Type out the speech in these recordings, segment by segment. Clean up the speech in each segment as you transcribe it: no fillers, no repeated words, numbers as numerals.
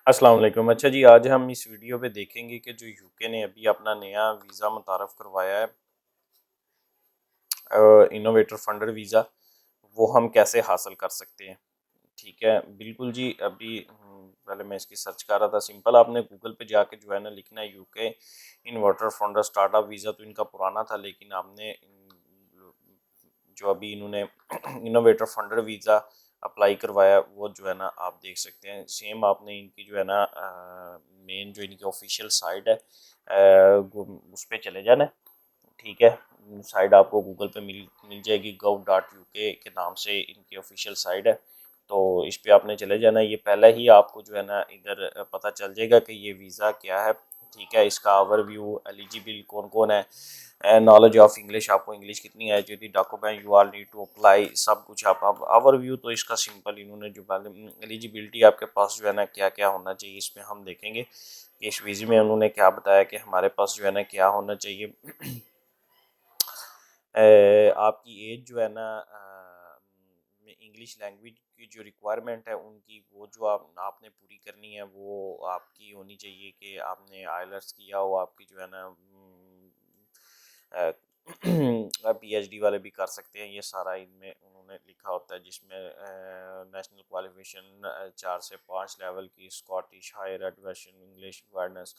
अस्सलाम वालेकुम। अच्छा जी, आज हम इस वीडियो पे देखेंगे कि जो यूके ने अभी अपना नया वीज़ा मुतारफ़ करवाया है, इनोवेटर फंडर वीज़ा, वो हम कैसे हासिल कर सकते हैं। ठीक है, बिल्कुल जी। अभी पहले मैं इसकी सर्च कर रहा था। सिंपल आपने गूगल पे जाके जो है ना लिखना है UK inverter funder startup visa. तो इनका पुराना था, लेकिन आपने जो अभी इन्होंने इनोवेटर फंडर वीज़ा अप्लाई करवाया वो जो है ना आप देख सकते हैं। सेम आपने इनकी जो है ना मेन जो इनकी ऑफिशियल साइट है, उस पर चले जाना है। ठीक है, साइट आपको गूगल पे मिल जाएगी। gov.uk के नाम से इनकी ऑफिशियल साइट है। तो इस पे आपने चले जाना। ये पहले ही आपको जो है ना इधर पता चल जाएगा कि ये वीज़ा क्या है। ठीक है, इसका ओवरव्यू, एलिजिबल कौन कौन है, नॉलेज ऑफ इंग्लिश, आपको इंग्लिश कितनी है, जो document you are need to apply, सब कुछ आप ओवरव्यू। तो इसका सिंपल इन्होंने जो पहले एलिजिबिलिटी आपके पास जो है ना क्या क्या होना चाहिए, इसमें हम देखेंगे कि इस वीज़े में उन्होंने क्या बताया कि हमारे पास जो है ना क्या होना चाहिए। आपकी एज जो है ना इंग्लिश लैंग्वेज की जो रिक्वायरमेंट है उनकी, वो जो आपने पूरी करनी है वो आपकी होनी चाहिए कि आपने आइलर्स किया हो। आपकी जो है ना पीएचडी वाले भी कर सकते हैं। ये सारा इनमें उन्होंने लिखा होता है, जिसमें नेशनल क्वालिफिकेशन 4 से 5 लेवल की, Scottish higher education, English awareness,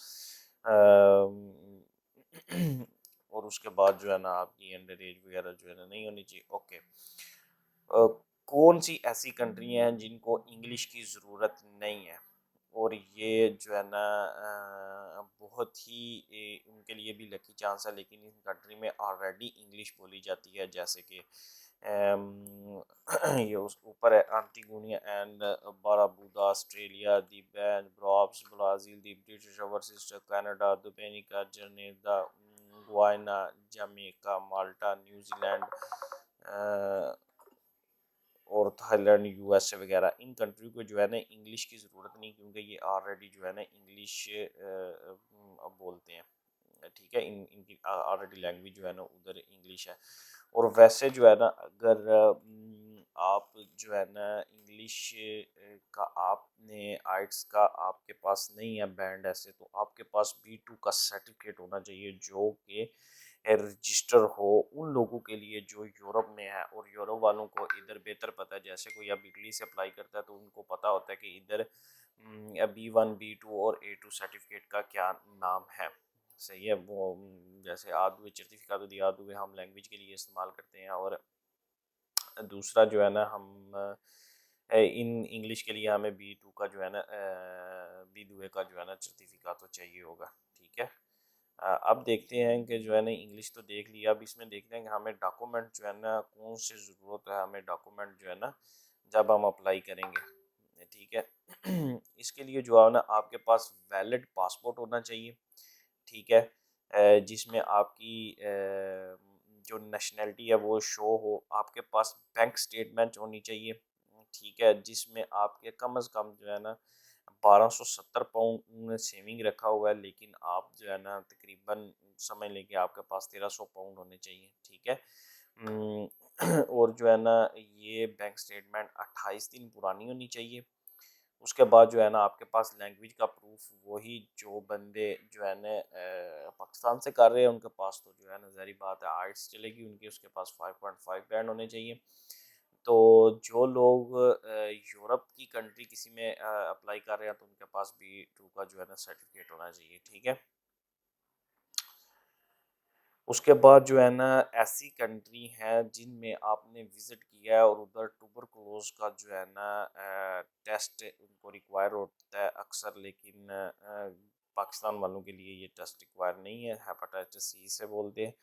और उसके बाद जो है ना आपकी अंडर एज वगैरह जो है ना नहीं होनी चाहिए। ओके, कौन सी ऐसी कंट्री हैं जिनको इंग्लिश की ज़रूरत नहीं है, और ये जो है ना बहुत ही उनके लिए भी लकी चांस है। लेकिन इन कंट्री में ऑलरेडी इंग्लिश बोली जाती है, जैसे कि ये उस ऊपर है Antigua and Barbuda, Australia, the बैन ब्रॉब्स, Brazil, the British overseas, Canada, Dominica, Grenada, Guyana, Jamaica, Malta, New Zealand और थाईलैंड, यूएसए वगैरह। इन कंट्री को जो है ना इंग्लिश की ज़रूरत नहीं, क्योंकि ये ऑलरेडी जो है ना इंग्लिश बोलते हैं। ठीक है, इनकी ऑलरेडी लैंग्वेज जो है ना उधर इंग्लिश है। और वैसे जो है ना अगर आप जो है ना इंग्लिश का आपने आइट्स का आपके पास नहीं है बैंड ऐसे, तो आपके पास B2 का सर्टिफिकेट होना चाहिए, जो कि रजिस्टर हो उन लोगों के लिए जो यूरोप में है। और यूरोप वालों को इधर बेहतर पता है, जैसे कोई अब इटली से अप्लाई करता है तो उनको पता होता है कि इधर B1, B2 और A2 सर्टिफिकेट का क्या नाम है। सही है, वो जैसे आदुए सर्टिफिकेट तो दिया आदुए हम लैंग्वेज के लिए इस्तेमाल करते हैं, और दूसरा जो है ना हम इन इंग्लिश के लिए हमें B2 का जो है ना B2 का जो है ना सर्टिफिकेट तो चाहिए होगा। ठीक है, अब देखते हैं कि जो है ना इंग्लिश तो देख लिया। अब इसमें देखते हैं कि हमें डॉक्यूमेंट जो है ना कौन सी ज़रूरत है, हमें डॉक्यूमेंट जो है ना जब हम अप्लाई करेंगे। ठीक है, इसके लिए जो है ना आपके पास वैलिड पासपोर्ट होना चाहिए। ठीक है, जिसमें आपकी जो नेशनैलिटी है वो शो हो। आपके पास बैंक स्टेटमेंट होनी चाहिए। ठीक है, जिसमें आपके कम अज़ कम जो है ना 1270 पाउंड सेविंग रखा हुआ है, लेकिन आप जो है ना तकरीबन समझ लें कि आपके पास 1300 पाउंड होने चाहिए। ठीक है, और जो है ना ये बैंक स्टेटमेंट 28 दिन पुरानी होनी चाहिए। उसके बाद जो है ना आपके पास लैंग्वेज का प्रूफ, वही जो बंदे जो है ना पाकिस्तान से कर रहे हैं उनके पास तो जो है ना ज़ाहिर बात है आइट्स चलेगी उनकी, उसके पास 5.5 बैंड होने चाहिए। तो जो लोग यूरोप की कंट्री किसी में अप्लाई कर रहे हैं तो उनके पास B2 का जो है ना सर्टिफिकेट होना चाहिए। ठीक है, उसके बाद जो है ना ऐसी कंट्री हैं जिनमें आपने विज़िट किया है और उधर ट्यूबरकुलोज का जो है ना टेस्ट उनको रिक्वायर होता है अक्सर, लेकिन पाकिस्तान वालों के लिए ये टेस्ट रिक्वायर नहीं है। हेपेटाइटिस C से बोलते हैं,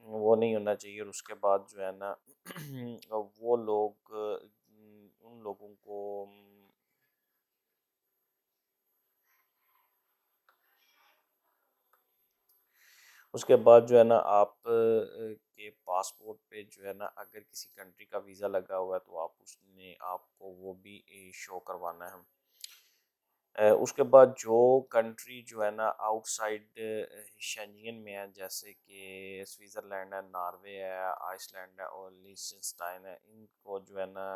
वो नहीं होना चाहिए। और उसके बाद जो है ना वो लोग उन लोगों को उसके बाद जो है ना आप के पासपोर्ट पे जो है ना अगर किसी कंट्री का वीज़ा लगा हुआ है तो आप उसने आपको वो भी शो करवाना है। उसके बाद जो कंट्री जो है ना आउटसाइड शेंजन में है, जैसे कि स्विट्ज़रलैंड है, नॉर्वे है, आइसलैंड है और लिechtenstein है, इनको जो है ना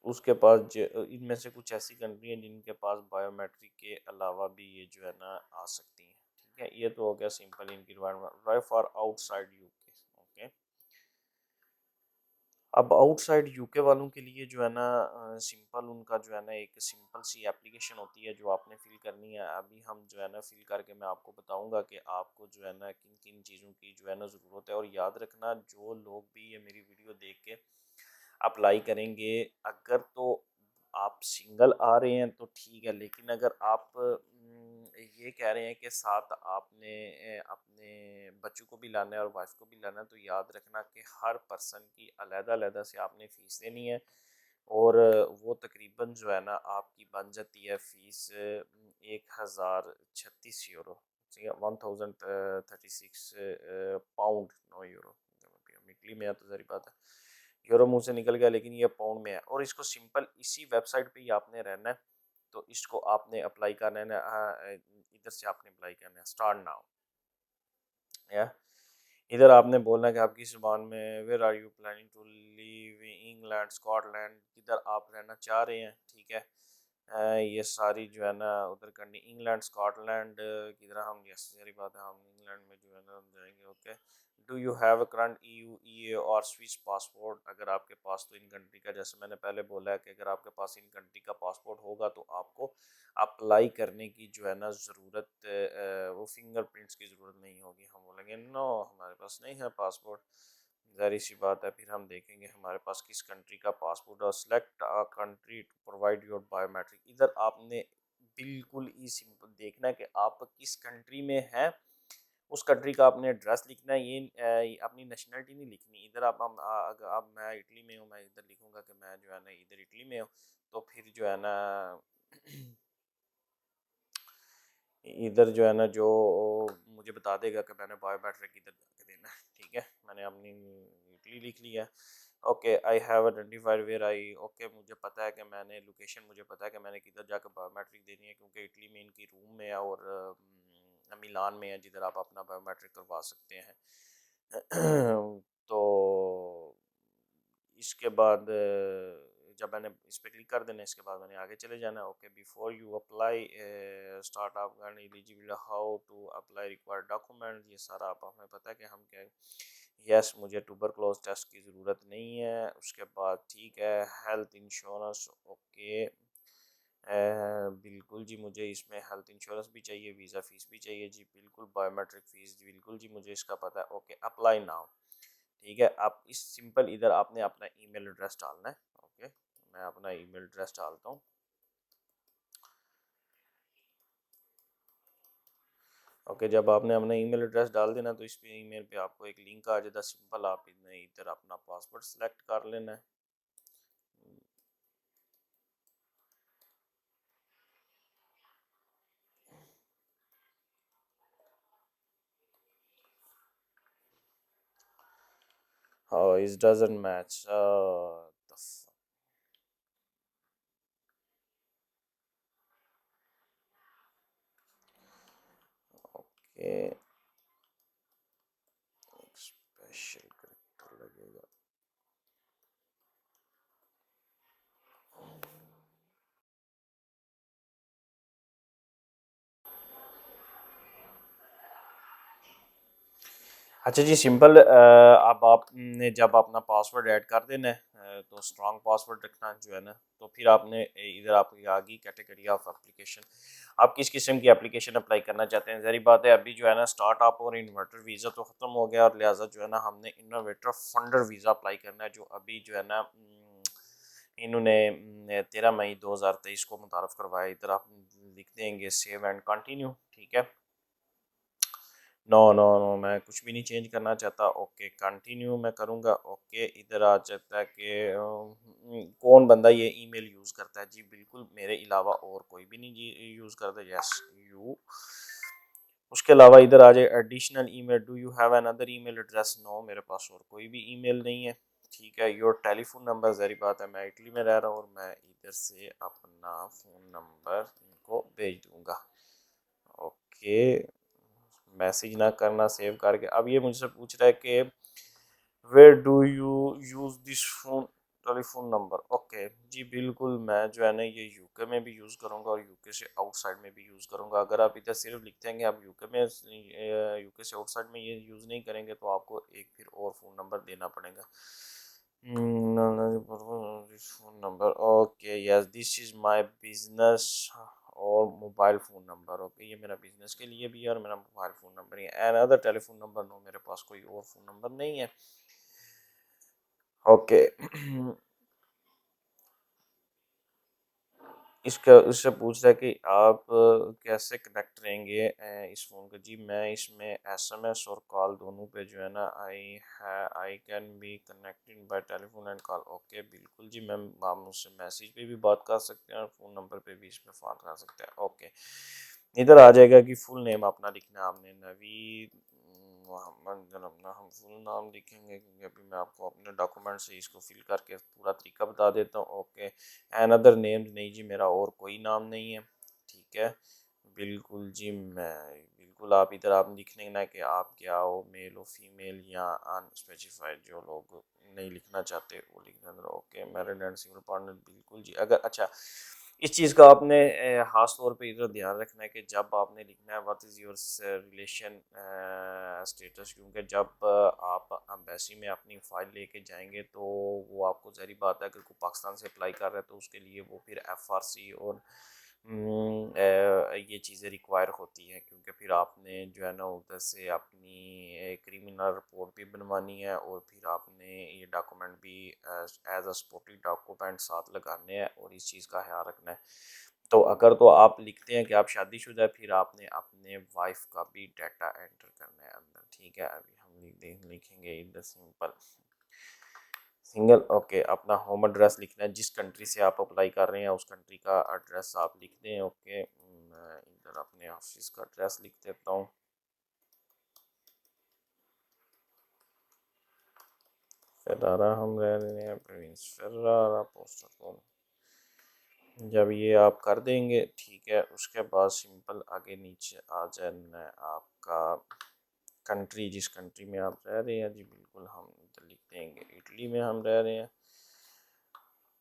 उसके पास इनमें से कुछ ऐसी कंट्री हैं जिनके पास बायोमेट्रिक के अलावा भी ये जो है ना आ सकती हैं। ठीक है, ये तो हो गया सिंपल इनकी requirement. Right for outside UK. Okay, अब आउटसाइड यूके वालों के लिए जो है ना सिंपल उनका जो है ना एक सिंपल सी एप्लीकेशन होती है जो आपने फिल करनी है। अभी हम जो है ना फिल करके मैं आपको बताऊंगा कि आपको जो है ना किन किन चीज़ों की जो है ना ज़रूरत है। और याद रखना, जो लोग भी ये मेरी वीडियो देख के अप्लाई करेंगे, अगर तो आप सिंगल आ रहे हैं तो ठीक है, लेकिन अगर आप ये कह रहे हैं कि साथ आपने अपने बच्चों को भी लाना है और वाइफ को भी लाना है, तो याद रखना कि हर पर्सन की अलग-अलग से आपने फ़ीस देनी है। और वो तकरीबन जो है ना आपकी बन जाती है फ़ीस 1036 यूरो, ठीक है, 1036 पाउंड, नो यूरो। इटली में है तो सारी बात है, यूरो मुंह से निकल गया, लेकिन ये पाउंड में है। और इसको सिंपल इसी वेबसाइट पे ही आपने रहना है। तो इसको आपने अप्लाई करना है ना, इधर से आपने अप्लाई करना है, स्टार्ट नाउ। या इधर आपने बोलना है कि आपकी ज़ुबान में where are you planning to live, England, Scotland, किधर आप रहना चाह रहे हैं। ठीक है, ये सारी जो है ना उधर करनी, इंग्लैंड, स्कॉटलैंड किधर हम, यस सारी बात है, हम इंग्लैंड में जो है ना हम जाएंगे। Okay, do you have a current EU, EA और स्विस पासपोर्ट। अगर आपके पास तो इन कंट्री का, जैसे मैंने पहले बोला है कि अगर आपके पास इन कंट्री का पासपोर्ट होगा तो आपको अप्लाई करने की जो है ना ज़रूरत, वो फिंगरप्रिंट्स की ज़रूरत नहीं होगी। हम बोलेंगे नो हमारे पास नहीं है पासपोर्ट, ज़ाहिर सी बात है, फिर हम देखेंगे हमारे पास किस कंट्री का पासपोर्ट। और select a country to provide your biometric. इधर आपने बिल्कुल ही सिंपल देखना है कि आप किस कंट्री में हैं, उस कंट्री का आपने एड्रेस लिखना है। ये अपनी नेशनलिटी नहीं लिखनी। इधर आप अगर आप, मैं इटली में हूँ, मैं इधर लिखूँगा कि मैं जो है ना इधर इटली में हूँ, तो फिर जो है ना इधर जो है ना जो मुझे बता देगा कि मैंने बायोमेट्रिक इधर जाके देना है। ठीक है, मैंने अपनी इटली लिख लिया। Okay, I have identified where I, okay, मुझे पता है कि मैंने लोकेशन, मुझे पता है कि मैंने किधर जाकर बायोमेट्रिक देनी है, क्योंकि इटली में इनकी रूम में है और मिलान में है जिधर आप अपना बायोमेट्रिक करवा सकते हैं। तो इसके बाद जब मैंने इस पर क्लिक कर देना, इसके बाद मैंने आगे चले जाना। Okay, before you apply start आप eligible, how to apply, required document, ये सारा आप हमें पता है कि हम क्या। यस, मुझे ट्यूबरक्लोज टेस्ट की ज़रूरत नहीं है। उसके बाद ठीक है, हेल्थ इंश्योरेंस, ओके, बिल्कुल जी, मुझे इसमें हेल्थ इंश्योरेंस भी चाहिए, वीज़ा फ़ीस भी चाहिए जी, बिल्कुल, बायोमेट्रिक फ़ीस बिल्कुल जी, मुझे इसका पता है। Okay, apply now. ठीक है, आप इस सिंपल इधर आपने अपना ईमेल एड्रेस डालना है। ओके, मैं अपना ईमेल एड्रेस डालता हूँ। ओके, जब आपने अपना ईमेल एड्रेस डाल देना तो इस पे ईमेल पे आपको एक लिंक आ जाता, सिंपल आप इधर अपना पासवर्ड सेलेक्ट कर लेना है। Oh, it doesn't match. The okay, special character लगेगा। अच्छा जी, सिंपल, अब आपने जब अपना पासवर्ड ऐड कर देना है, तो स्ट्रॉन्ग पासवर्ड रखना जो है ना, तो फिर आपने इधर आपकी आ गई कैटेगरी ऑफ एप्लीकेशन। आप किस किस्म की एप्लीकेशन अप्लाई करना चाहते हैं। ज़ाहिर बात है, अभी जो है ना स्टार्टअप और इन्वर्टर वीज़ा तो ख़त्म हो गया, और लिहाजा जो है ना हमने इनोवेटर फंडर वीज़ा अप्लाई करना है, जो अभी जो है ना इन्होंने 13 मई 2023 को मुतारफ़ करवाया। इधर आप लिख देंगे सेव एंड कंटिन्यू। ठीक है, नो नो नो, मैं कुछ भी नहीं चेंज करना चाहता। ओके, कंटिन्यू मैं करूँगा। ओके, इधर आ जाता है कि कौन बंदा ये ईमेल यूज़ करता है। जी बिल्कुल, मेरे अलावा और कोई भी नहीं जी यूज़ करता। Yes, you. उसके अलावा इधर आ जाए additional email, do you have another email address. No, मेरे पास और कोई भी ईमेल नहीं है। ठीक है, योर टेलीफोन नंबर, ज़ाहिर बात है मैं इटली में रह रहा हूँ और मैं इधर से अपना फ़ोन नंबर इनको भेज दूँगा। ओके, मैसेज ना करना, सेव करके। अब ये मुझसे पूछ रहा है कि where do you use this phone, telephone number. Okay जी, बिल्कुल मैं जो है ना ये यूके में भी यूज़ करूँगा और यूके से आउटसाइड में भी यूज़ करूँगा। अगर आप इधर सिर्फ लिखते हैं कि आप यूके में यूके से आउटसाइड में ये यूज़ नहीं करेंगे तो आपको एक फिर और फ़ोन नंबर देना पड़ेगा। Phone number, okay yes this is my business और मोबाइल फ़ोन नंबर। ओके, ये मेरा बिजनेस के लिए भी है और मेरा मोबाइल फ़ोन नंबर है। And other telephone number no, मेरे पास कोई और फ़ोन नंबर नहीं है। ओके इसका उससे पूछ रहा है कि आप कैसे कनेक्ट रहेंगे इस फ़ोन को। जी मैं इसमें एसएमएस और कॉल दोनों पे जो है ना I can be connected by telephone and call. Okay बिल्कुल जी मैम, आप मुझसे मैसेज पे भी बात कर सकते हैं और फ़ोन नंबर पे भी इसमें फ़ोन कर सकते हैं। ओके, इधर आ जाएगा कि फुल नेम अपना लिखना है आपने, नवीद मोहम्मद जनमना। हम फुल नाम लिखेंगे क्योंकि अभी मैं आपको अपने डॉक्यूमेंट से इसको फिल करके पूरा तरीका बता देता हूँ। ओके, एन अदर नेम, नहीं जी मेरा और कोई नाम नहीं है। ठीक है बिल्कुल जी, मैं बिल्कुल आप इधर आप लिखने ना कि आप क्या हो, मेल हो फीमेल या अनस्पेसिफाइड, जो लोग नहीं लिखना चाहते वो लिखना अंदर। Okay, married and single partner, बिल्कुल जी। अगर अच्छा इस चीज़ का आपने ख़ास तौर पे इधर ध्यान रखना है कि जब आपने लिखना है what is your relation status, क्योंकि जब आप एम्बेसी में अपनी फ़ाइल लेके जाएंगे तो वो आपको ज़ाहिर बात है अगर कोई पाकिस्तान से अप्लाई कर रहा है तो उसके लिए वो फिर एफआरसी और ये चीज़ें रिक्वायर होती हैं, क्योंकि फिर आपने जो है ना उधर से अपनी क्रिमिनल रिपोर्ट भी बनवानी है और फिर आपने ये डॉक्यूमेंट भी एज अ सपोर्टिव डॉक्यूमेंट साथ लगाने हैं और इस चीज़ का ख्याल रखना है। तो अगर तो आप लिखते हैं कि आप शादीशुदा है, फिर आपने अपने वाइफ का भी डाटा एंटर करना है अंदर। ठीक है, अभी हम लिखेंगे इधर सिंपल सिंगल। ओके, अपना होम एड्रेस लिखना है, जिस कंट्री से आप अप्लाई कर रहे हैं उस कंट्री का एड्रेस आप लिख दें। ओके, मैं इधर अपने ऑफिस का एड्रेस लिख देता हूँ। फरारा हम रह रहे हैं, प्रोविंस फरारा, पोस्टल कोड। जब ये आप कर देंगे ठीक है, उसके बाद सिंपल आगे नीचे आ जाना है आपका कंट्री, जिस कंट्री में आप रह रहे हैं। जी बिल्कुल हम इधर लिख देंगे इटली में हम रह रहे हैं।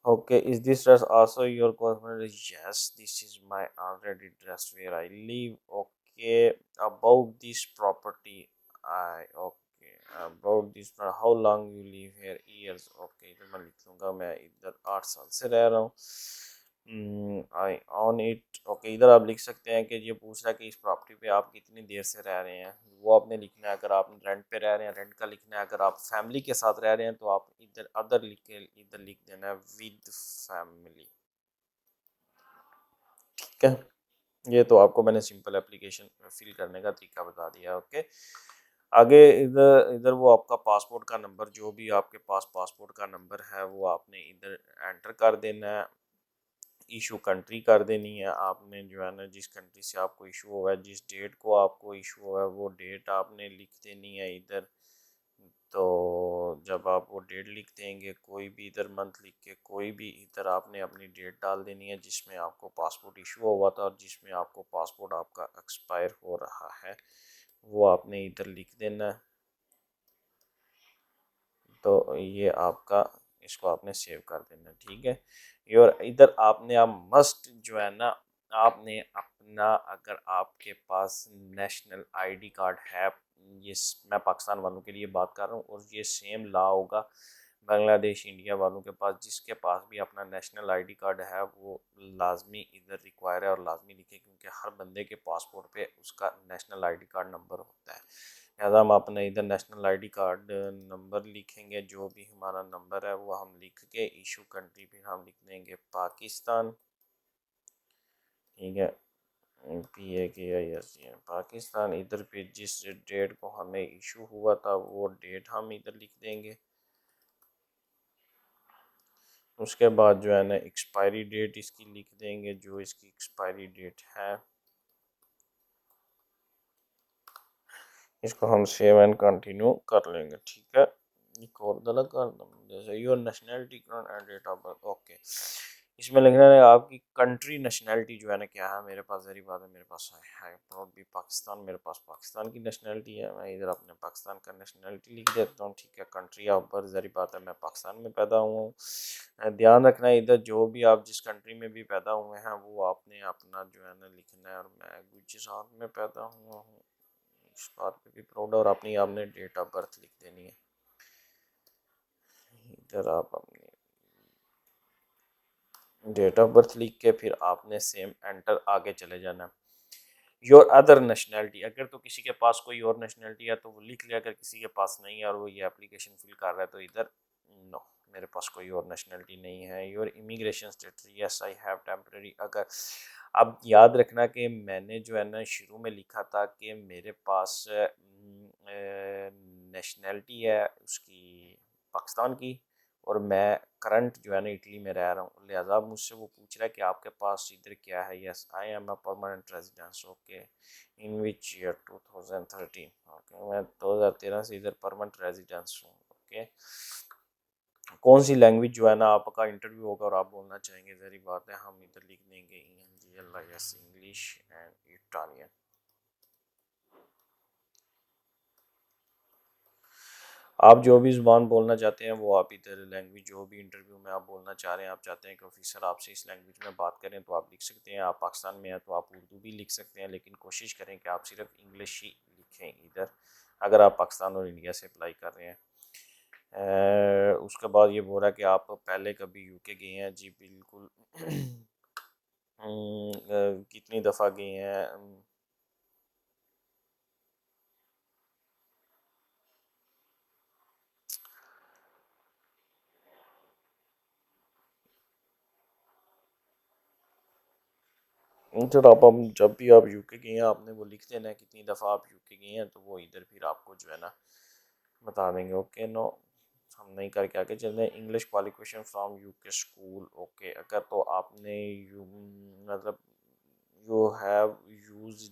Okay, is this dress also your correspondent? Yes, this is my already dress where I live. Okay, about this property, I okay about this how long you live here? Years. Okay, इधर मैं लिख लूँगा मैं इधर 8 साल से रह रहा हूँ। I own it. ओके, इधर आप लिख सकते हैं कि ये पूछ रहा है कि इस प्रॉपर्टी पे आप कितनी देर से रह रहे हैं, वो आपने लिखना है। अगर आप रेंट पे रह रहे हैं रेंट का लिखना है, अगर आप फैमिली के साथ रह रहे हैं तो आप इधर अदर लिख के इधर लिख देना है विद फैमिली। ठीक है, ये तो आपको मैंने सिंपल एप्लीकेशन फिल करने का तरीका बता दिया। ओके, आगे इधर इधर वो आपका पासपोर्ट का नंबर, जो भी आपके पास पासपोर्ट का नंबर है वो आपने इधर एंटर कर देना है। इशू कंट्री कर देनी है आपने, जो है ना जिस कंट्री से आपको इशू हुआ है, जिस डेट को आपको इशू हुआ है वो डेट आपने लिख देनी है इधर। तो जब आप वो डेट लिख देंगे, कोई भी इधर मंथ लिख के कोई भी इधर आपने अपनी डेट डाल देनी है जिसमें आपको पासपोर्ट इशू हुआ था और जिसमें आपको पासपोर्ट आपका एक्सपायर हो रहा है, वो आपने इधर लिख देना है। तो ये आपका, इसको आपने सेव कर देना। ठीक है, और इधर आपने आप मस्ट जो है ना आपने अपना, अगर आपके पास नेशनल आईडी कार्ड है, ये मैं पाकिस्तान वालों के लिए बात कर रहा हूँ और ये सेम लॉ होगा बांग्लादेश इंडिया वालों के पास, जिसके पास भी अपना नेशनल आईडी कार्ड है वो लाजमी इधर रिक्वायर है और लाजमी लिखे, क्योंकि हर बंदे के पासपोर्ट पे उसका नेशनल आईडी कार्ड नंबर होता है। लिहाजा हम अपने इधर नेशनल आईडी कार्ड नंबर लिखेंगे, जो भी हमारा नंबर है वो हम लिख के इशू कंट्री फिर हम लिख देंगे पाकिस्तान। ठीक है, PAKISTN पाकिस्तान। इधर फिर जिस डेट को हमें इशू हुआ था वो डेट हम इधर लिख देंगे। उसके बाद जो है ना एक्सपायरी डेट इसकी लिख देंगे, जो इसकी एक्सपायरी डेट है। इसको हम सेव एंड कंटिन्यू कर लेंगे। ठीक है, एक और गलत कर दूँ जैसे your nationality and date of birth. Okay, इसमें लिखना है आपकी कंट्री नेशनैलिटी जो है ना क्या है। मेरे पास ज़ाहिर बात है मेरे पास है प्राउड भी पाकिस्तान, मेरे पास पाकिस्तान की नेशनैलिटी है। मैं इधर अपने पाकिस्तान का नेशनैलिटी लिख देता हूँ, ठीक है। कंट्री आप पर ज़ाहिर बात है मैं पाकिस्तान में पैदा हुआ हूँ। ध्यान रखना है इधर जो भी आप जिस कंट्री में भी पैदा हुए हैं वो आपने अपना जो है ना लिखना है। और मैं गुजरात में पैदा हुआ हूँ, इस बात पे भी प्राउड है। और अपनी आपने डेट ऑफ बर्थ लिख देनी है इधर। आप अपनी डेट ऑफ बर्थ लिख के फिर आपने सेम एंटर आगे चले जाना। योर अदर नेशनैलिटी, अगर तो किसी के पास कोई और नेशनैलिटी है तो वो लिख ले। अगर किसी के पास नहीं है और वो ये एप्लीकेशन फिल कर रहा है तो इधर नो, मेरे पास कोई और नेशनैलिटी नहीं है। Your immigration status, yes I have temporary. अगर अब याद रखना कि मैंने जो है ना शुरू में लिखा था कि मेरे पास नेशनैलिटी है उसकी पाकिस्तान की, और मैं करंट जो है ना इटली में रह रहा हूँ, लिहाजा मुझसे वो पूछ रहा है कि आपके पास इधर क्या है। Yes I am a permanent residence, okay. In which year 2013, okay मैं 2013 से इधर परमानेंट रेजिडेंस हूँ, ओके। कौन सी लैंग्वेज जो है ना आपका इंटरव्यू होगा और आप बोलना चाहेंगे, ज़ाहिर बात है हम इधर लिख देंगे ENGLIS, इंग्लिश एंड इटालियन। आप जो भी ज़ुबान बोलना चाहते हैं वो आप इधर लैंग्वेज जो भी इंटरव्यू में आप बोलना चाह रहे हैं, आप चाहते हैं कि ऑफिसर आपसे इस लैंग्वेज में बात करें तो आप लिख सकते हैं। आप पाकिस्तान में हैं तो आप उर्दू भी लिख सकते हैं, लेकिन कोशिश करें कि आप सिर्फ इंग्लिश ही लिखें इधर, अगर आप पाकिस्तान और इंडिया से अप्लाई कर रहे हैं। उसके बाद ये बोल रहा है कि आप पहले कभी UK गए हैं। जी बिल्कुल। कितनी दफ़ा गए हैं। सर आप जब भी आप UK गए हैं आपने वो लिख देना है कितनी दफ़ा आप UK गए हैं, तो वो इधर फिर आपको जो है ना बता देंगे। ओके नो, हम नहीं करके आगे चलते हैं। English qualification from UK school, okay. अगर तो आपने मतलब you have use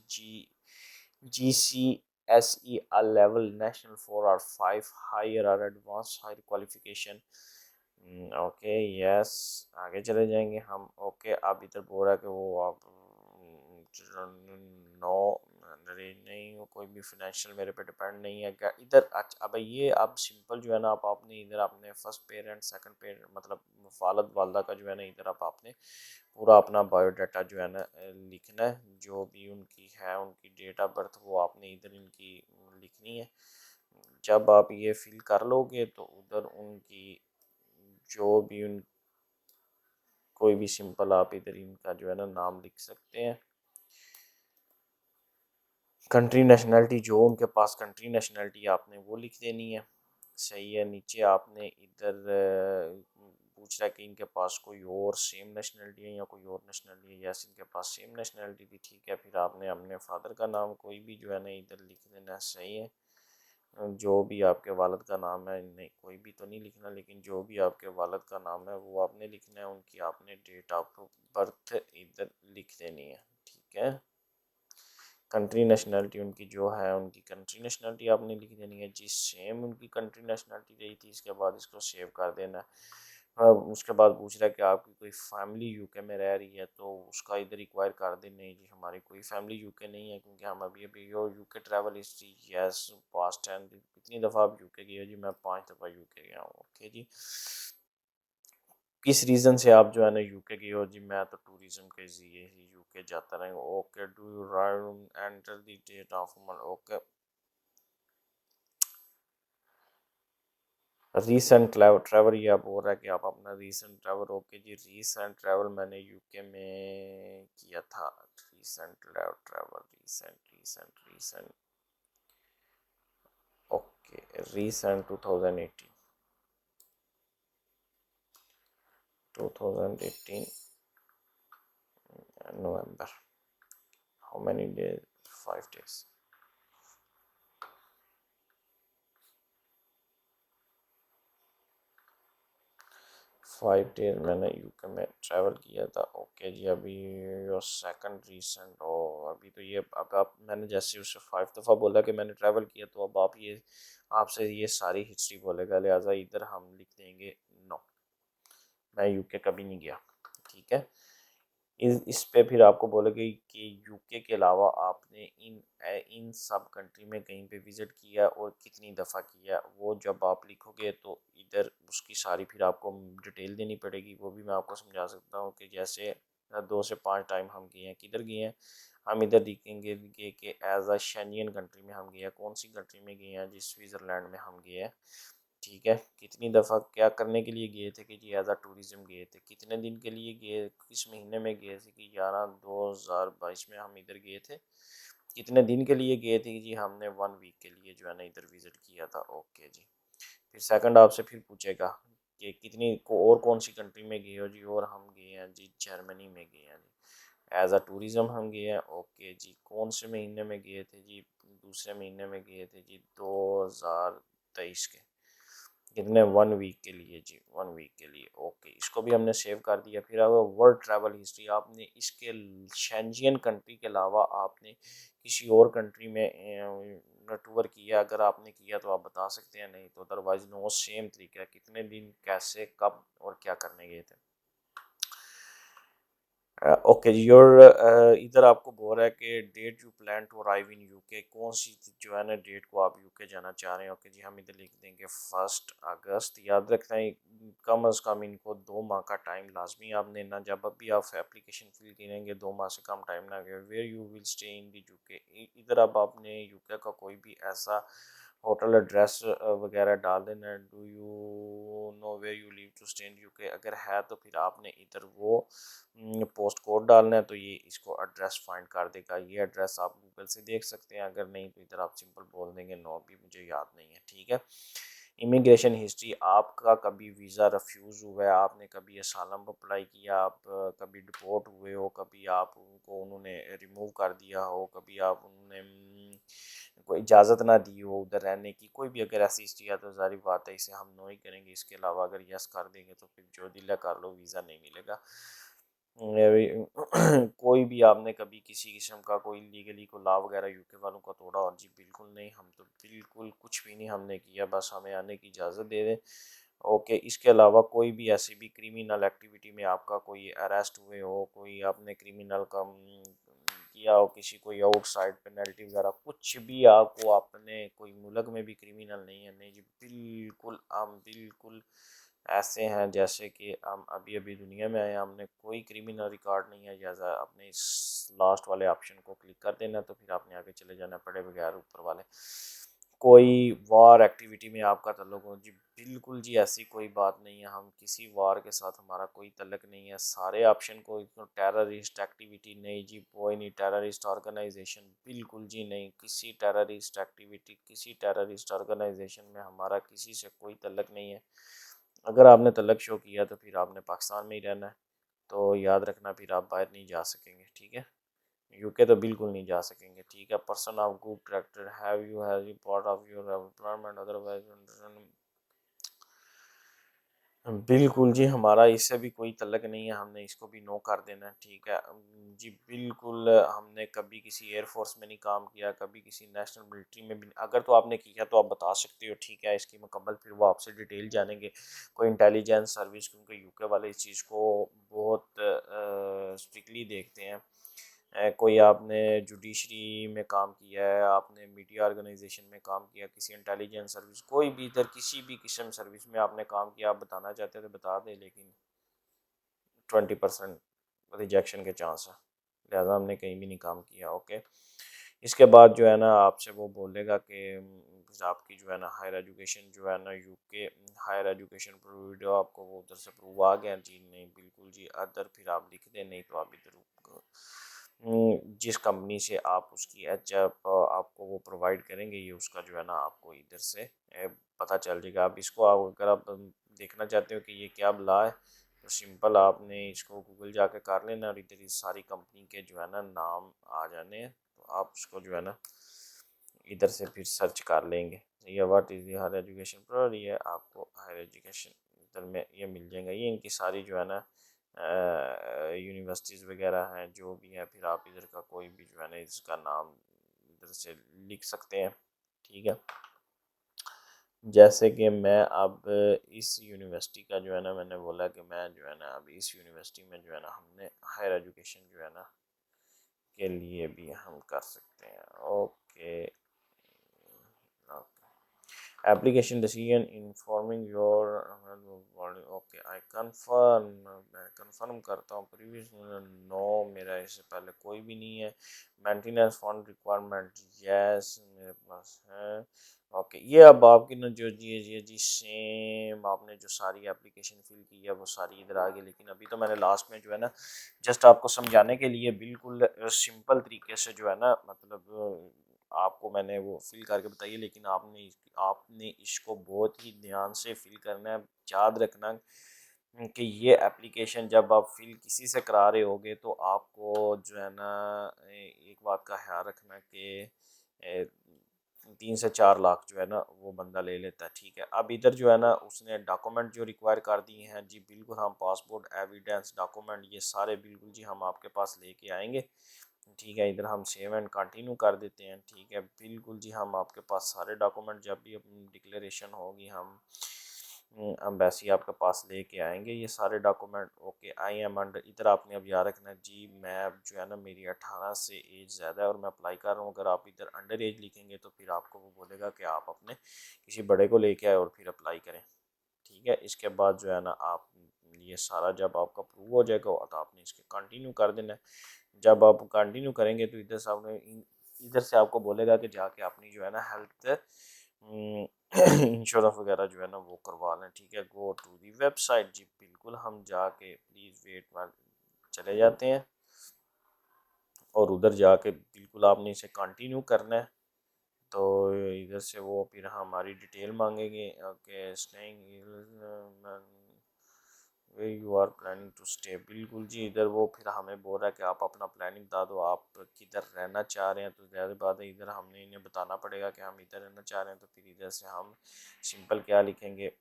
GCSE a level national 4 or 5 higher or advanced higher qualification, okay yes. आगे चले जाएंगे हम, ओके। आप इधर बोल रहा है कि वो आप नो, नहीं वो कोई भी फाइनेंशियल मेरे पे डिपेंड नहीं है क्या इधर। अच्छा अब ये आप सिंपल जो है ना आप आपने इधर अपने फर्स्ट पेरेंट सेकंड पेरेंट मतलब वालद वालदा का जो है ना इधर आप आपने पूरा अपना बायोडाटा जो है ना लिखना है। जो भी उनकी है उनकी डेट ऑफ बर्थ वो आपने इधर इनकी लिखनी है। जब आप ये फिल कर लोगे तो उधर उनकी जो भी उन कोई भी सिंपल आप इधर इनका जो है ना नाम लिख सकते हैं। कंट्री नेशनैलिटी जो उनके पास कंट्री नेशनैलिटी आपने वो लिख देनी है, सही है। नीचे आपने इधर पूछ रहा है कि इनके पास कोई और सेम नेशनैलिटी है या कोई और नेशनैलिटी है। यस इनके पास सेम नेशनैलिटी थी, ठीक है। फिर आपने अपने फादर का नाम कोई भी जो है ना इधर लिख देना, सही है। जो भी आपके वालिद का नाम है, नहीं कोई भी तो नहीं लिखना, लेकिन जो भी आपके वालिद का नाम है वो आपने लिखना है। उनकी आपने डेट ऑफ बर्थ इधर लिख देनी है, ठीक है। कंट्री नेशनैलिटी उनकी जो है उनकी कंट्री नेशनैलिटी आपने लिख देनी है जी, सेम उनकी कंट्री नेशनैलिटी रही थी। इसके बाद इसको सेव कर देना है। उसके बाद पूछ रहा है कि आपकी कोई फैमिली UK में रह रही है तो उसका इधर रिक्वायर कर दे। नहीं जी हमारी कोई फैमिली UK नहीं है, क्योंकि हम अभी अभी your UK travel history, yes past and कितनी दफ़ा आप UK गए हो जी, मैं 5 दफ़ा UK गया हूँ, ओके जी। किस रीज़न से आप जो है ना UK गए हो जी, मैं तो टूरिज्म के लिए ही UK जाता रहा हूँ, okay. Do you enter the date of, okay. Recent travel ये आप हो रहा है कि आप अपना रीसेंट ट्रैवल, ओके जी। रीसेंट ट्रैवल मैंने UK में किया था। Recent travel recent recent recent, okay. Recent 2018, 2018 November, how many days, 5 days। 5 days मैंने UK में ट्रैवल किया था, ओके जी। अभी योर सेकंड रीसेंट हो, अभी तो ये अब आप मैंने जैसे उससे 5 दफ़ा बोला कि मैंने ट्रैवल किया, तो अब आप ये आपसे ये सारी हिस्ट्री बोलेगा, लिहाजा इधर हम लिख देंगे नो, मैं UK कभी नहीं गया, ठीक है। इस पे फिर आपको बोलेंगे कि यूके के अलावा आपने इन सब कंट्री में कहीं पे विज़िट किया और कितनी दफ़ा किया, वो जब आप लिखोगे तो इधर उसकी सारी फिर आपको डिटेल देनी पड़ेगी। वो भी मैं आपको समझा सकता हूँ कि जैसे 2 से 5 टाइम हम गए हैं, किधर गए हैं, हम इधर लिखेंगे कि एज अ शेंजन कंट्री में हम गए हैं, कौन सी कंट्री में गए हैं, जिस स्विट्ज़रलैंड में हम गए हैं, ठीक है। कितनी दफ़ा क्या करने के लिए गए थे कि जी एज आ टूरिज़म गए थे, कितने दिन के लिए गए, किस महीने में गए थे कि 11/2022 में हम इधर गए थे, कितने दिन के लिए गए थे कि जी हमने 1 वीक के लिए जो है ना इधर विज़िट किया था। ओके जी। फिर सेकंड आपसे फिर पूछेगा कि कितनी को और कौन सी कंट्री में गए हो जी, और हम गए हैं जी जर्मनी में गए हैं जी, एज आ टूरिज़म हम गए हैं। ओके जी। कौन से महीने में गए थे जी, दूसरे महीने में गए थे जी 2023 के, कितने 1 वीक के लिए जी, 1 वीक के लिए। ओके, इसको भी हमने सेव कर दिया। फिर अगर वर्ल्ड ट्रैवल हिस्ट्री, आपने इसके शेंजियन कंट्री के अलावा आपने किसी और कंट्री में टूर किया, अगर आपने किया तो आप बता सकते हैं, नहीं तो अदरवाइज नो, सेम तरीका है, कितने दिन, कैसे, कब और क्या करने गए थे। ओके जी। और इधर आपको बोल रहा है कि date you plan to arrive in UK, कौन सी जो है ना डेट को आप यूके जाना चाह रहे हैं। ओके जी, हम इधर लिख देंगे 1 अगस्त। याद रखना है कम अज़ कम इनको 2 माह का टाइम लाजमी आपने ना, जब भी आप एप्लीकेशन फिल करेंगे 2 माह से कम टाइम ना गए। Where you will stay in the UK, इधर अब आपने यूके का कोई भी ऐसा होटल एड्रेस वगैरह डाल देना है। Do you know where you leave to stay in UK, अगर है तो फिर आपने इधर वो पोस्ट कोड डालना है, तो ये इसको एड्रेस फाइंड कर देगा। ये एड्रेस आप गूगल से देख सकते हैं, अगर नहीं तो इधर आप सिंपल बोल देंगे नो भी मुझे याद नहीं है, ठीक है। इमिग्रेशन हिस्ट्री, आपका कभी वीज़ा रिफ्यूज़ हुआ है, आपने कभी असालम अप्लाई किया, आप कभी डिपोर्ट हुए हो, कभी आप उनको उन्होंने रिमूव कर दिया हो, कभी आप उन्होंने कोई इजाज़त ना दी हो उधर रहने की, कोई भी अगर ऐसी हिस्ट्री है तो ज़ाहिर बात है इसे हम नो ही करेंगे। इसके अलावा अगर यस कर देंगे तो फिर जो दिल कर लो, वीज़ा नहीं मिलेगा। कोई भी आपने कभी किसी किस्म का कोई लीगली को लॉ वगैरह यूके वालों का तोड़ा, और जी बिल्कुल नहीं, हम तो बिल्कुल कुछ भी नहीं हमने किया, बस हमें आने की इजाज़त दे दें। ओके, इसके अलावा कोई भी ऐसी भी क्रिमिनल एक्टिविटी में आपका कोई अरेस्ट हुए हो, कोई आपने क्रिमिनल का किया हो, किसी कोई आउटसाइड पेनल्टी वगैरह कुछ भी आपको, आपने कोई मुल्क में भी क्रिमिनल नहीं है, नहीं जी बिल्कुल, हम बिल्कुल ऐसे हैं जैसे कि हम अभी अभी दुनिया में आए हैं, हमने कोई क्रिमिनल रिकॉर्ड नहीं है। जैसा आपने इस लास्ट वाले ऑप्शन को क्लिक कर देना, तो फिर आपने आगे चले जाना पड़े बगैर ऊपर वाले। कोई वार एक्टिविटी में आपका तल्लुक हो जी, बिल्कुल जी ऐसी कोई बात नहीं है, हम किसी वार के साथ हमारा कोई तल्लुक नहीं है। सारे ऑप्शन को टेररिस्ट एक्टिविटी नहीं जी, कोई नहीं, टेररिस्ट ऑर्गेनाइजेशन बिल्कुल जी नहीं, किसी टेररिस्ट एक्टिविटी, किसी टेररिस्ट ऑर्गेनाइजेशन में हमारा किसी से कोई तल्लुक नहीं है। अगर आपने तलक शो किया तो फिर आपने पाकिस्तान में ही रहना है, तो याद रखना फिर आप बाहर नहीं जा सकेंगे, ठीक है। यूके तो बिल्कुल नहीं जा सकेंगे, ठीक है। Person of good character, have you have part of your employment otherwise, बिल्कुल जी, हमारा इससे भी कोई तल्लक नहीं है, हमने इसको भी नो कर देना है, ठीक है। जी बिल्कुल, हमने कभी किसी एयरफोर्स में नहीं काम किया, कभी किसी नेशनल मिलिट्री में भी, अगर तो आपने किया तो आप बता सकते हो, ठीक है। इसकी मुकम्मल फिर वो आपसे डिटेल जानेंगे, कोई इंटेलिजेंस सर्विस, क्योंकि यूके वाले इस चीज़ को बहुत स्ट्रिक्टली देखते हैं। कोई आपने जुडिशरी में काम किया है, आपने मीडिया ऑर्गेनाइजेशन में काम किया, किसी इंटेलिजेंस सर्विस, कोई भी इधर किसी भी किस्म सर्विस में आपने काम किया, आप बताना चाहते हो तो बता दें, लेकिन 20% रिजेक्शन के चांस है, लिहाजा हमने कहीं भी नहीं काम किया। ओके, इसके बाद जो है ना आपसे वो बोलेगा कि आपकी जो है ना हायर एजुकेशन जो है ना यूके हायर एजुकेशन प्रूव आपको वो उधर से प्रूव आ गया जी, नहीं बिल्कुल जी, अदर फिर आप लिख दें, नहीं तो आप इधर जिस कंपनी से आप उसकी एच आपको वो प्रोवाइड करेंगे, ये उसका जो है ना आपको इधर से पता चल जाएगा। आप इसको अगर आप देखना चाहते हो कि ये क्या बला है, तो सिंपल आपने इसको गूगल जाके कर लेना, और इधर इस सारी कंपनी के जो है ना नाम आ जाने हैं, तो आप उसको जो है ना इधर से फिर सर्च कर लेंगे। ये what is the higher education pro, ये आपको हायर एजुकेशन इधर में ये मिल जाएगा। ये इनकी सारी जो है ना यूनिवर्सिटीज़ वगैरह हैं जो भी हैं, फिर आप इधर का कोई भी जो है ना इसका नाम इधर से लिख सकते हैं, ठीक है। जैसे कि मैं अब इस यूनिवर्सिटी का जो है ना, मैंने बोला कि मैं जो है ना अब इस यूनिवर्सिटी में जो है ना हमने हायर एजुकेशन जो है ना के लिए भी हम कर सकते हैं। Okay, application decision informing your okay I confirm, मैं कंफर्म करता हूँ प्रीवियस नो, मेरा इससे पहले कोई भी नहीं है। मेंटेनेंस फंड रिक्वायरमेंट यस मेरे पास है। ओके, ये अब आपकी ना जो जी सेम आपने जो सारी एप्लीकेशन फिल की है वो सारी इधर आ गई, लेकिन अभी तो मैंने लास्ट में जो है ना जस्ट आपको समझाने के लिए बिल्कुल सिंपल तरीके से जो है ना मतलब आपको मैंने वो फिल करके बताइए, लेकिन आपने इसको बहुत ही ध्यान से फिल करना है। याद रखना कि ये एप्लीकेशन जब आप फिल किसी से करा रहे होगे तो आपको जो है ना एक बात का ख्याल रखना कि 3 से 4 लाख जो है ना वो बंदा ले लेता है। ठीक है, अब इधर जो है ना उसने डॉक्यूमेंट जो रिक्वायर कर दिए हैं जी, बिल्कुल हम पासपोर्ट एविडेंस डॉक्यूमेंट ये सारे बिल्कुल जी हम आपके पास लेके आएंगे। ठीक है, इधर हम सेव एंड कंटिन्यू कर देते हैं। ठीक है, बिल्कुल जी हम आपके पास सारे डॉक्यूमेंट जब भी अपनी डिक्लेरेशन होगी हम एम्बेसी आपके पास लेके आएंगे ये सारे document. Okay, I am under, इधर आपने अब याद रखना है जी मैं अब जो है ना मेरी 18 से एज ज़्यादा है और मैं अप्लाई कर रहा हूँ। अगर आप इधर अंडर एज लिखेंगे तो फिर आपको वो बोलेगा कि आप अपने किसी बड़े को लेके आए और फिर अप्लाई करें। ठीक है, इसके बाद जो है ना आप ये सारा जब आपका प्रूव हो जाएगा तो आपने इसके कंटिन्यू कर देना है। जब आप कंटिन्यू करेंगे तो इधर से आपने इधर से आपको बोलेगा कि जाके अपनी जो है ना हेल्थ इंश्योरेंस वगैरह जो है ना वो करवा लें। ठीक है, गो टू दी वेबसाइट जी, बिल्कुल हम जाके प्लीज़ वेट में चले जाते हैं और उधर जाके बिल्कुल आपने इसे कंटिन्यू करना है। तो इधर से वो फिर हमारी डिटेल मांगेंगे। Okay, staying way you are planning to stay, बिल्कुल जी इधर वो फिर हमें बोल रहा है कि आप अपना प्लानिंग बता दो, आप किधर रहना चाह रहे हैं। तो ज़्यादा बात है इधर हमने इन्हें बताना पड़ेगा कि हम इधर रहना चाह रहे हैं। तो फिर इधर से हम सिंपल क्या लिखेंगे,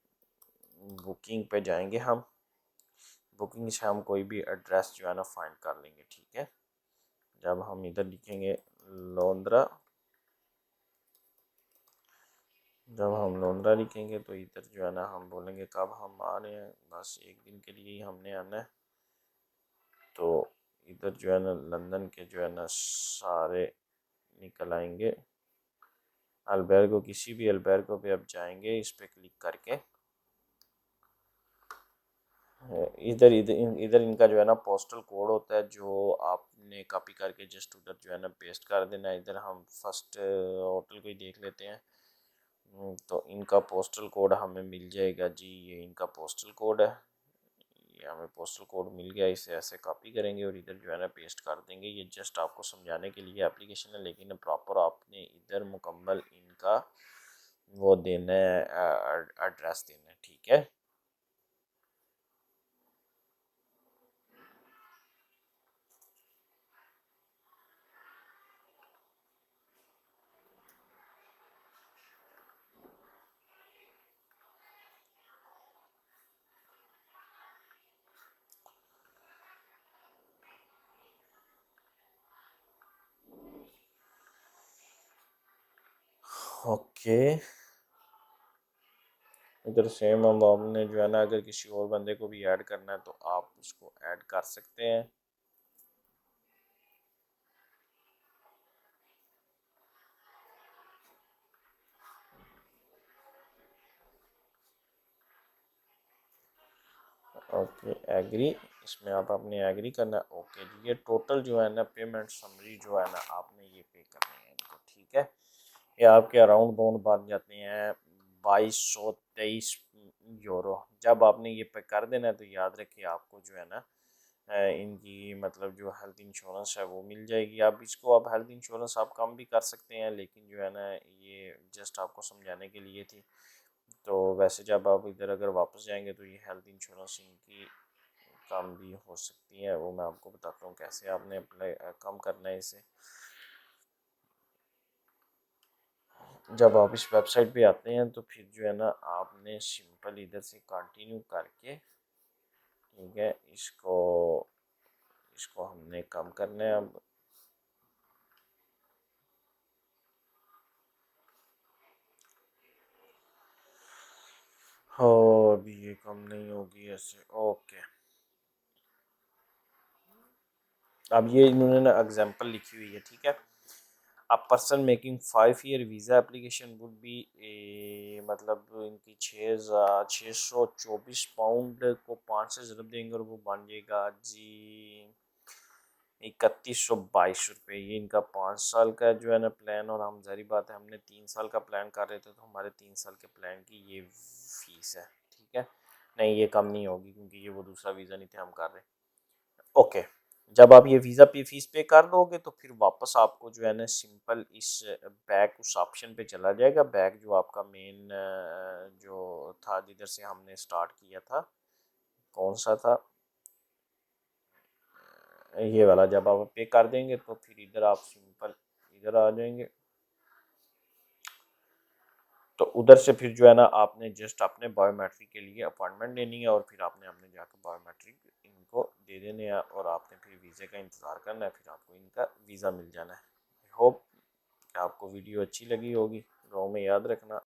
बुकिंग पे जाएंगे हम, बुकिंग से हम कोई भी एड्रेस जो है ना फाइंड कर लेंगे। ठीक है, जब हम इधर लिखेंगे लोंद्रा, जब हम लोंद्रा लिखेंगे तो इधर जो है ना हम बोलेंगे कब हम आ रहे हैं, बस एक दिन के लिए ही हमने आना है। तो इधर जो है ना लंदन के जो है ना सारे निकल आएंगे। अल्बेर्गो, किसी भी अल्बेर्गो पे आप जाएंगे इस पे क्लिक करके इधर इधर इधर इनका जो है ना पोस्टल कोड होता है जो आपने कॉपी करके जस्ट उधर जो है ना पेस्ट कर देना है। इधर हम फर्स्ट होटल को ही देख लेते हैं। तो इनका पोस्टल कोड हमें मिल जाएगा जी, ये इनका पोस्टल कोड है। ये हमें पोस्टल कोड मिल गया, इसे ऐसे कॉपी करेंगे और इधर जो है ना पेस्ट कर देंगे। ये जस्ट आपको समझाने के लिए एप्लीकेशन है, लेकिन प्रॉपर आपने इधर मुकम्मल इनका वो देना है, एड्रेस देना है। ठीक है, ओके। इधर सेम हम आपने जो है ना अगर किसी और बंदे को भी ऐड करना है तो आप उसको ऐड कर सकते हैं। ओके, एग्री, इसमें आप अपने एग्री करना है। ओके जी, ये टोटल जो है ना पेमेंट समरी जो है ना आपने ये पे करनी है इनको। ठीक है, ये आपके अराउंड बाउंड बन जाते हैं 2223 यूरो। जब आपने ये पे कर देना है तो याद रखिए आपको जो है ना इनकी मतलब जो हेल्थ इंश्योरेंस है वो मिल जाएगी। आप इसको आप हेल्थ इंश्योरेंस आप कम भी कर सकते हैं, लेकिन जो है ना ये जस्ट आपको समझाने के लिए थी। तो वैसे जब आप इधर अगर वापस जाएंगे तो ये हेल्थ इंश्योरेंस इनकी कम भी हो सकती है, वो मैं आपको बताता हूँ कैसे आपने अप्लाई कम करना है इसे। जब आप इस वेबसाइट पे आते हैं तो फिर जो है ना आपने सिंपल इधर से कंटिन्यू करके ठीक है इसको इसको हमने कम करना है। अब हो अभी ये कम नहीं होगी ऐसे। ओके, अब ये इन्होंने ना एग्जांपल लिखी हुई है, ठीक है। A person making 5 year visa application would be मतलब इनकी 624 पाउंड को 5 से ज़रब देंगे और वो बन जाएगा जी 3122 रुपये। ये इनका 5 साल का जो है ना प्लान, और हम जारी बात है हमने 3 साल का प्लान कर रहे थे, तो हमारे 3 साल के प्लान की ये फीस है, ठीक है। नहीं ये कम नहीं होगी क्योंकि ये वो दूसरा वीज़ा नहीं थे हम कर रहे। ओके, जब आप ये वीज़ा पे फीस पे कर दोगे तो फिर वापस आपको जो है ना सिंपल इस बैक उस ऑप्शन पे चला जाएगा। बैक जो आपका मेन जो था जिधर से हमने स्टार्ट किया था, कौन सा था, ये वाला। जब आप पे कर देंगे तो फिर इधर आप सिंपल इधर आ जाएंगे, तो उधर से फिर जो है ना आपने जस्ट अपने बायोमेट्रिक के लिए अपॉइंटमेंट लेनी है, और फिर आपने हमने जाकर बायोमेट्रिक इनको दे देने हैं, और आपने फिर वीज़े का इंतज़ार करना है, फिर आपको इनका वीज़ा मिल जाना है। आई होप कि आपको वीडियो अच्छी लगी होगी। गाँव में याद रखना।